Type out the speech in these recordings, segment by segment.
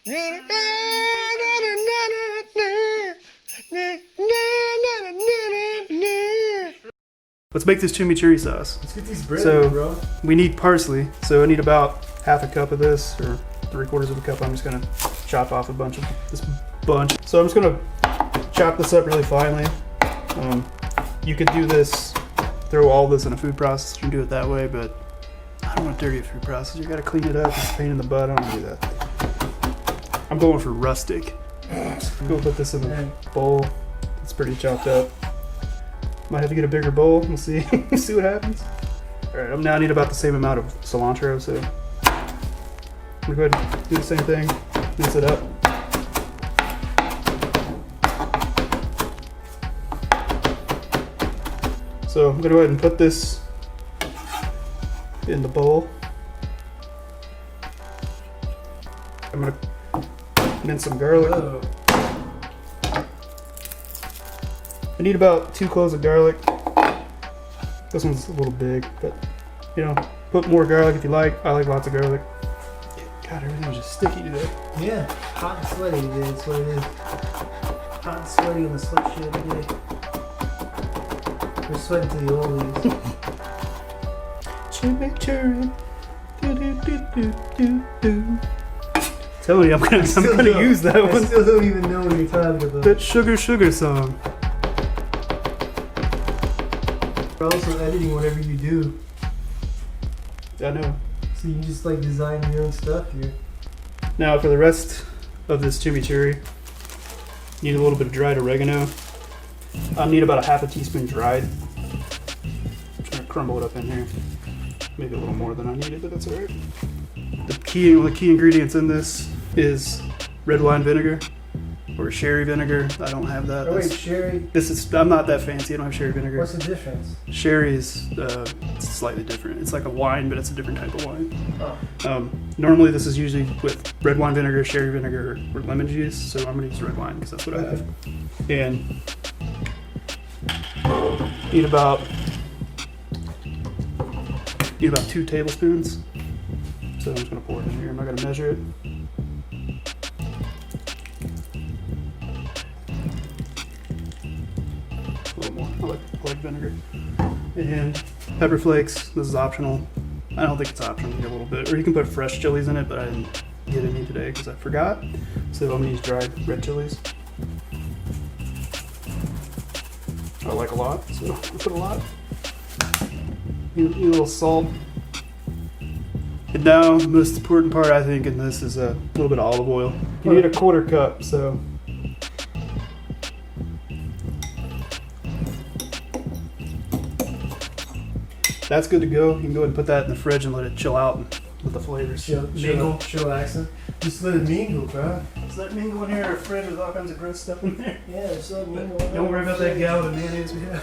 Let's make this chimichurri sauce. Let's get these bread, so, bro. We need parsley. So I need about half a cup of this, or 3/4 of a cup. I'm just gonna chop off a bunch of this bunch. So I'm just gonna chop this up really finely. You could do this, throw all this in a food processor and do it that way, but I don't want to dirty a food processor. You gotta clean it up. It's a pain in the butt. I don't want to do that. I'm going for rustic. Go put this in the bowl. It's pretty chopped up. Might have to get a bigger bowl. We'll see. See what happens. All right, now I need about the same amount of cilantro, so I'm gonna go ahead and do the same thing. Mix it up. So I'm gonna go ahead and put this in the bowl. I'm gonna mince some garlic. Whoa. I need about 2 cloves of garlic. This one's a little big, but you know, put more garlic if you like. I like lots of garlic. God, everything's just sticky today. Yeah, hot and sweaty today, that's what it is. Hot and sweaty on the sweatshirt today. We're sweating to the oldies. Chimichurri. Do. Telling you, I'm gonna use that one. I still don't even know what you're talking about. That sugar song. We're also editing whatever you do. I know. So you just like design your own stuff here. Now for the rest of this chimichurri, you need a little bit of dried oregano. I need about a half a teaspoon dried. I'm trying to crumble it up in here. Maybe a little more than I needed, but that's alright. One of the key ingredients in this is red wine vinegar or sherry vinegar. I don't have that. Oh wait, sherry. I'm not that fancy. I don't have sherry vinegar. What's the difference? Sherry is it's slightly different. It's like a wine, but it's a different type of wine. Oh. Normally this is usually with red wine vinegar, sherry vinegar, or lemon juice. So I'm gonna use red wine because that's what I have. And need about 2 tablespoons. So I'm just gonna pour it in here. I'm not gonna measure it. A little more. I like vinegar. And pepper flakes. This is optional. I don't think it's optional. You get a little bit, or you can put fresh chilies in it, but I didn't get any today because I forgot. So I'm gonna use dried red chilies. I like a lot, so I'll put a lot. Need a little salt. And now, the most important part I think in this is a little bit of olive oil. You need a 1/4 cup, so. That's good to go. You can go ahead and put that in the fridge and let it chill out with the flavors. Mingle. Chill accent. Just let it mingle, bro. Is that mingle in here in our fridge with all kinds of gross stuff in there? Yeah, just let it mingle. Don't worry about that gallon of mayonnaise we have.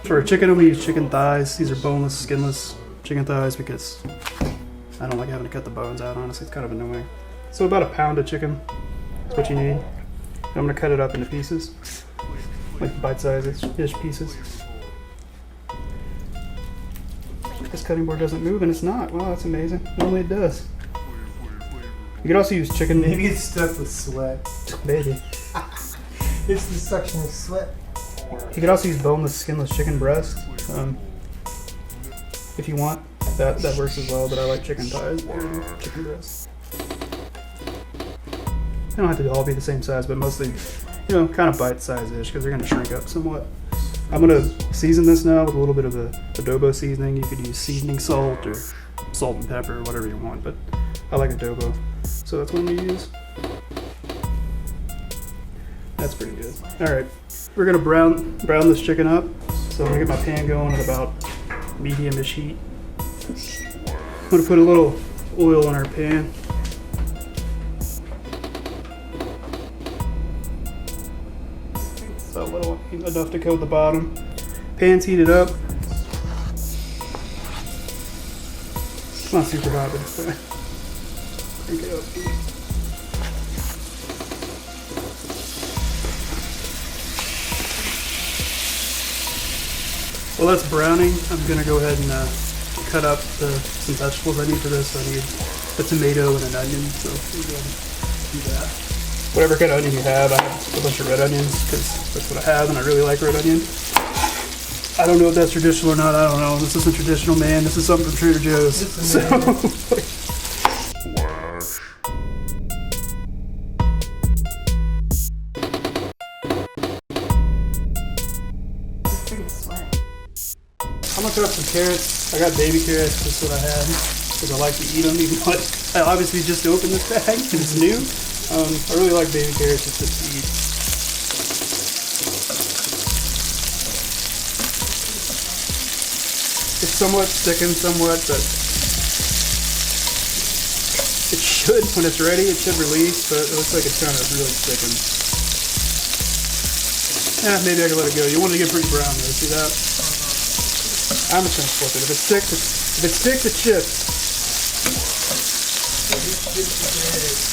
For chicken, I'm gonna use chicken thighs. These are boneless, skinless chicken thighs because I don't like having to cut the bones out, honestly. It's kind of annoying. So about a pound of chicken is what you need. And I'm gonna cut it up into pieces, like bite-sized-ish pieces. This cutting board doesn't move, and it's not. Wow, that's amazing. Normally it does. You could also use chicken. Maybe it's stuck with sweat. Maybe. It's the suction of sweat. You could also use boneless, skinless chicken breast if you want. That works as well, but I like chicken thighs more than chicken breast. They don't have to all be the same size, but mostly, you know, kind of bite-size-ish because they're going to shrink up somewhat. I'm going to season this now with a little bit of the adobo seasoning. You could use seasoning salt or salt and pepper, whatever you want, but I like adobo, so that's what I'm going to use. That's pretty good. All right, we're going to brown this chicken up. So I'm going to get my pan going at about medium-ish heat. I'm going to put a little oil in our pan. So a little enough to coat the bottom. Pan's heated up. It's not super hot, but it's fine. Crank it up. While that's browning, I'm going to go ahead and cut up some vegetables I need for this. So I need a tomato and an onion. So Whatever kind of onion you have, I have a bunch of red onions because that's what I have, and I really like red onion. I don't know if that's traditional or not. I don't know. This isn't traditional, man. This is something from Trader Joe's. So. I'm gonna cut up some carrots. I got baby carrots, that's what I had, because I like to eat them, even though I obviously just opened this bag and it's new. I really like baby carrots just to eat. It's somewhat sticking, somewhat, but it should, when it's ready, it should release, but it looks like it's kind of really sticking. Yeah, maybe I can let it go. You want it to get pretty brown though, see that? I'm just gonna flip it. If it sticks, it chips.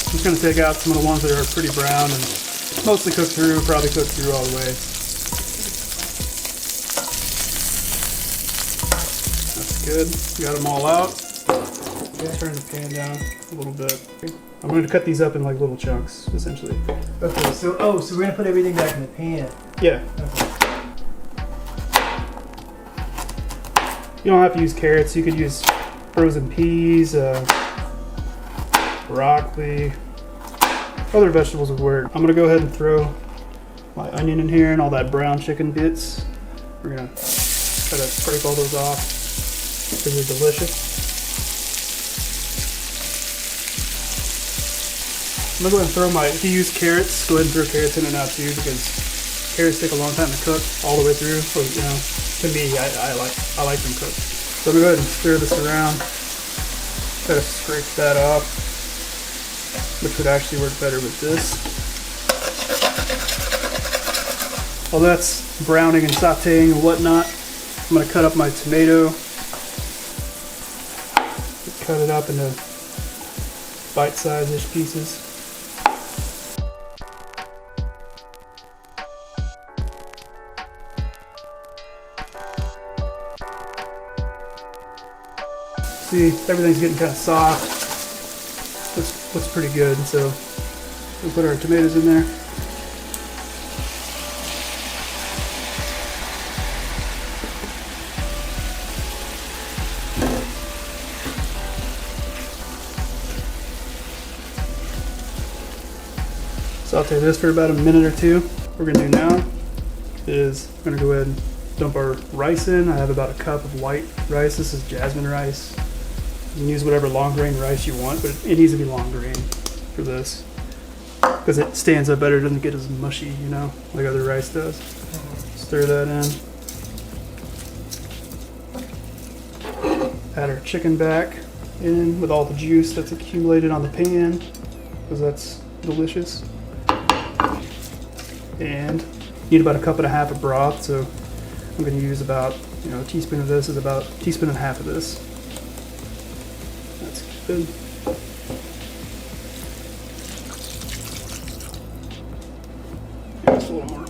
I'm just gonna take out some of the ones that are pretty brown and mostly cooked through, probably cooked through all the way. That's good. Got them all out. Turn the pan down a little bit. I'm going to cut these up in like little chunks, essentially. Okay, so we're gonna put everything back in the pan. Yeah. Okay. You don't have to use carrots. You could use frozen peas, broccoli, other vegetables would work. I'm gonna go ahead and throw my onion in here and all that brown chicken bits. We're gonna try to scrape all those off because they're delicious. I'm gonna go ahead and throw if you use carrots, go ahead and throw carrots in and out too, because carrots take a long time to cook all the way through. Or, you know, to me, I like them cooked. So I'm gonna go ahead and stir this around. Try to scrape that off, which would actually work better with this. While that's browning and sauteing and whatnot, I'm gonna cut up my tomato. Cut it up into bite-sized-ish pieces. See, everything's getting kind of soft. Looks pretty good, so we'll put our tomatoes in there. Saute this for about a minute or two. What we're gonna do now is I'm gonna go ahead and dump our rice in. I have about a cup of white rice. This is jasmine rice. You can use whatever long grain rice you want, but it needs to be long grain for this because it stands up better. It doesn't get as mushy, you know, like other rice does. Stir that in. Add our chicken back in with all the juice that's accumulated on the pan because that's delicious. And need about a cup and a half of broth, so I'm going to use about, you know, a teaspoon of this is about a teaspoon and a half of this. That's good. Just a little more.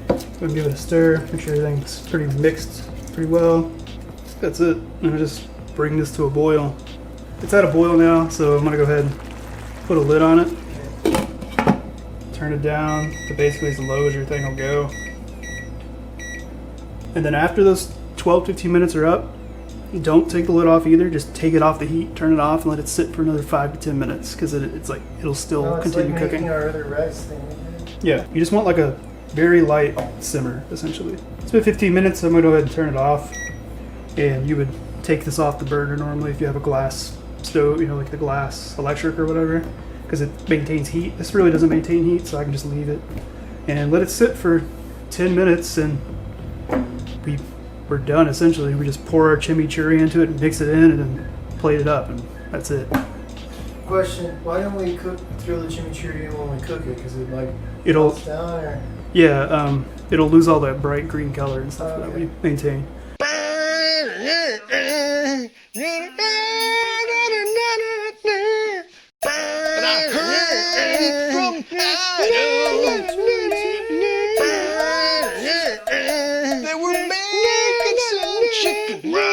Go and give it a stir. Make sure everything's pretty mixed pretty well. That's it. I'm going to just bring this to a boil. It's at a boil now, so I'm going to go ahead and put a lid on it. Turn it down to basically as low as your thing will go. And then after those 12-15 minutes are up, don't take the lid off either. Just take it off the heat, turn it off, and let it sit for another 5 to 10 minutes because it's like it'll still continue like cooking. Our other rice thing. Yeah, you just want like a very light simmer essentially. It's been 15 minutes, so I'm gonna go ahead and turn it off. And you would take this off the burner normally if you have a glass stove, you know, like the glass electric or whatever, because it maintains heat. This really doesn't maintain heat, so I can just leave it and let it sit for 10 minutes and we're done essentially. We just pour our chimichurri into it and mix it in and then plate it up and that's it. Question, why don't we throw the chimichurri in when we cook it? Because it like It'll melts down or? Yeah, it'll lose all that bright green color and stuff that we maintain. They were making some chicken rice.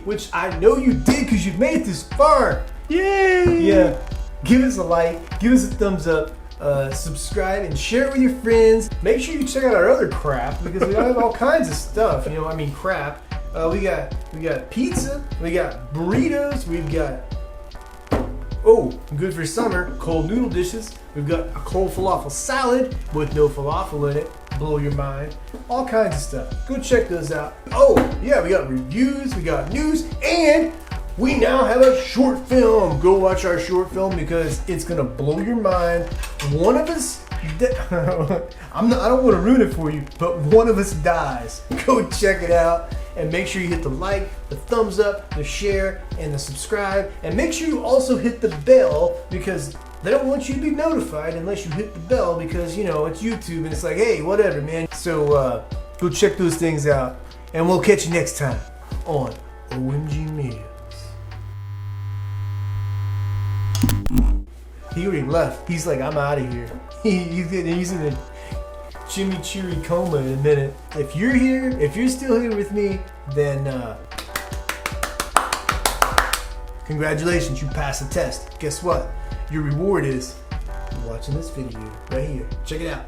which I know you did because you've made it this far. Yay! Yeah, give us a like, give us a thumbs up, subscribe and share it with your friends. Make sure you check out our other crap because we have all kinds of stuff. You know, I mean crap. We got pizza, we got burritos, we've got good for summer, cold noodle dishes. We've got a cold falafel salad with no falafel in it. Blow your mind. All kinds of stuff. Go check those out. Oh, yeah, we got reviews, we got news, and we now have a short film. Go watch our short film because it's gonna blow your mind. One of us, I don't want to ruin it for you, but one of us dies. Go check it out and make sure you hit the like, the thumbs up, the share, and the subscribe. And make sure you also hit the bell because they don't want you to be notified unless you hit the bell because, you know, it's YouTube and it's like, hey, whatever, man. So go check those things out and we'll catch you next time on OMG Meals. He already left. He's like, I'm out of here. He's in a chimichurri coma in a minute. If you're here, if you're still here with me, then congratulations, you passed the test. Guess what? Your reward is watching this video right here. Check it out.